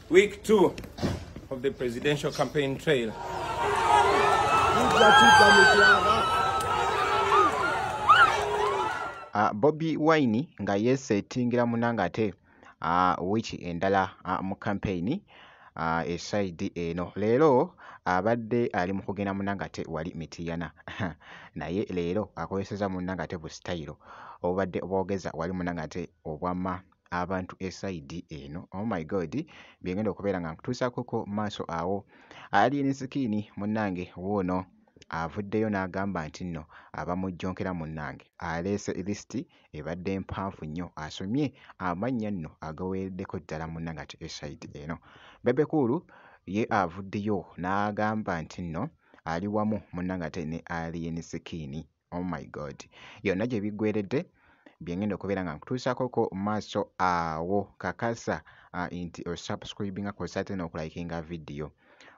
Week 2 of the presidential campaign trail. Bobi Wine nga yeesettingira munangate wiki endala mu campaign eside eno. Leero abadde ali mu kugenda munangate wali Mityana naye leero akozeseza munangate bu style obadde bwogeza wali munangate obwama abantu eside eno. Oh my god, byengenda okubeera nga nkutuusakoko maaso awo. Ali nisikini munnange woono avuddeyo n'agamba nti nno abamujjonkera munnange aleese lisiti ebadde mpanvu nnyo, asomye amannya nno agaweereddeko ddala munnange ati eside eno. Bebe Cool ye avuddeyo n'agamba nti nno ali wamu munnange ate ne Ali nisikini. Oh my god, yonna gye biggweredde byengenda okubeera nga nkutuusakoko maaso awo. Kakasa nti osubscribinga kw'osaate n'okulayikinga video.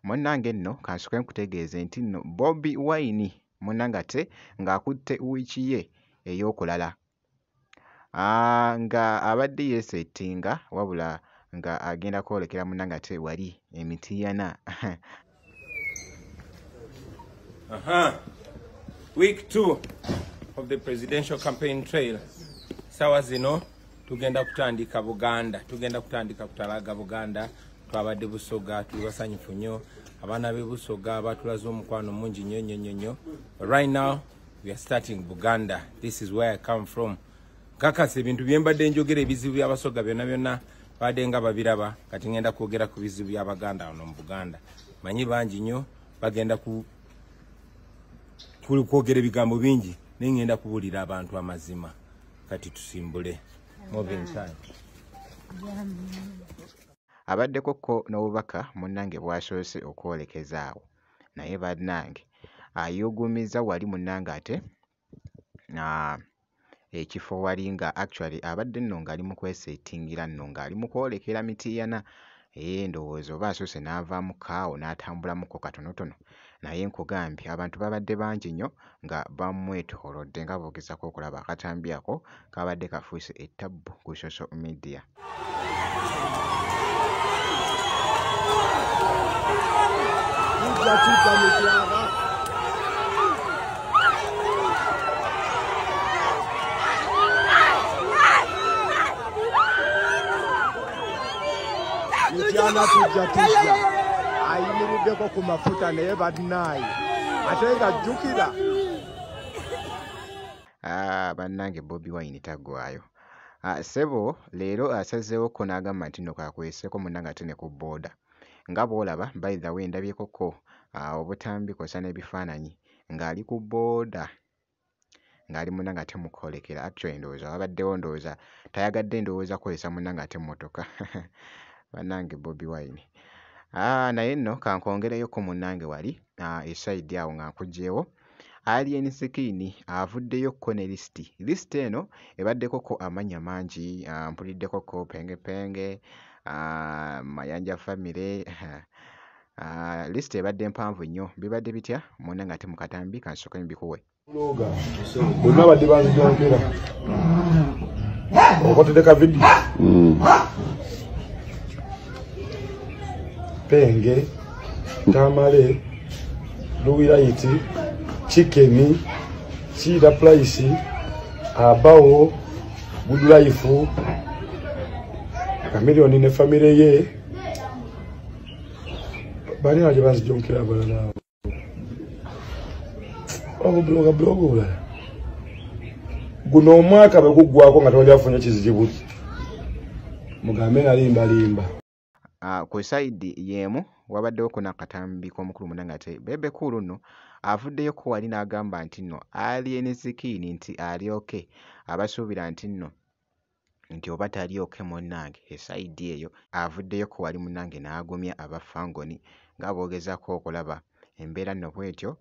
Munnange nno kansuke nkutegeeze nti nno Bobi Wine munnangate ng'akutte wiiki ye ey'okulala nga abadde yeesettinga wabula nga agenda kwolekera munnangate wali Mityana. Week 2 of the presidential campaign trail. Sawa zino tugenda kutandika Buganda, tugenda kutandika kutalaga Buganda. Twabadde Busoga, tuli basanyufu nnyo. Abaana b'e Busoga batulaze omukwano mungi nnyo. Right now we are starting Buganda. This is where I come from. Kakase ebintu byembadde njogera ebizibu by'Abasoga byonna badde nga babiraba, kati ngenda kwogera ku bizibu by'Abaganda wano mu Buganda. Manyi bangi nnyo bagenda kwogera ebigambo bingi naye ngenda kubuulira abantu amazima. Kati tusimbule. Moving time. Abaddeko ko n'obubaka munnange bwasoose okwolekeza awo naye bannange ayugumiza wali munnange ate ekifo wali nga actually abadde nno ng'ali mu kwesettingira nno ng'ali mu kwolekera Mityana. Ndowooza oba asoose n'avaamu kaawo n'atambulamuko katonotono naye nkugambye abantu babadde bangi nnyo nga bamwetoolodde nga boogezako okulaba akatambi ako kabadde kafuuse ettabbu ku social media. Mityana tujja ayimiriddeko ku mafuta naye badnayi ate nga jjukira. Bannange Bobi Wine taggwayo. Sebo leero asazeewo ko n'agamba nti nno kakweseeko munnange ate ne ku booda. Nga bw'olaba by the way ndabyekoko obutambi kw'ossa n'ebifaananyi ng'ali ku booda ng'ali munnange ate mu kwolekera. Actually ndowooza wabaddewo ndowooza tayagadde ndowooza kwolesa munnange ate mmotoka. Bannange Bobi Wine. Naye nno kankongereyo ko munnange wali eside awo nga nkugyewo. Ali nisikini avuddeyo ko ne lisiti. Lisiti eno ebaddeko ko amannya mangi, mpuliddeko ko Pengepenge, Mayanja family. Lisiti ebadde mpanvu nnyo. Bibadde bitya munnange ate mu katambi kansooke mbikuwe. Bonna badde banzijonkera okotedeka video Penge, Tamale, Luwiraiti, Chicken, Chida Price, Abawo, Good Life, Chameleone ne family ye. Bani aje banzijonkera balala. Bloga. Guno omwaka bwe guggwako nga toli afunye kizibu. Mugambe nalimba. Ku side yemu wabaddewo ko n'akatambi k'omukulu munnange ate Bebe Cool nno avuddeyo ko wali n'agamba nti nno Ali nisikini nti alyoke abasuubira nti nno nti oba talyoke munnange eside eyo. Avuddeyo ko wali munnange n'agumya abafangoni nga boogezaako okulaba embeera nno bw'etyo.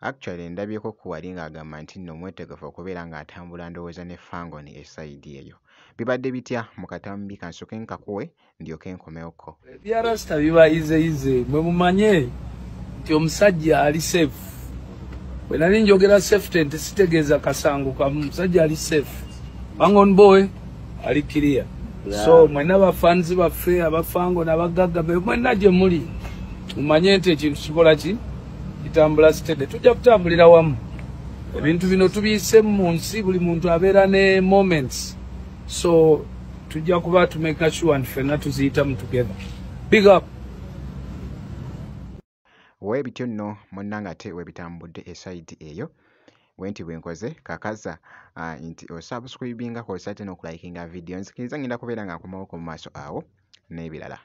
Actually ndabyeko ku wali ng'agamba nti nno mwetegefu okubeera ng'atambula ndowooza ne fangoni eside eyo. Bibadde bitya mu katambi kansooke nkakuwe ndyoke nkomewoko. Byarasta biba ize mwe mumanye nti omusajja ali safe. Bwe nali njogera safety nti sitegeeza kasangu ka musajja ali safe. Wangon boy ali clear. So mwena bafanzi baffe abafango n'abagagga be mwena gye muli mumanye nti ekintu kikola ki kitambula steady. Tujja kutambulira wamu. Ebintu bino tubiyise mu nsi, buli muntu abeera ne moments. So tujja kuba to make sure and ffenna tuziyitamu together. Big up. Weebityo nno munnanga ate weebitambudde esayidi eyo wenti bwenkoze kakaza nti osubscribinga kw'ossa ate n'okulayikinga vidiyo nzikiriza ngenda kubeera nga nkomawo ku maaso awo n'ebirala.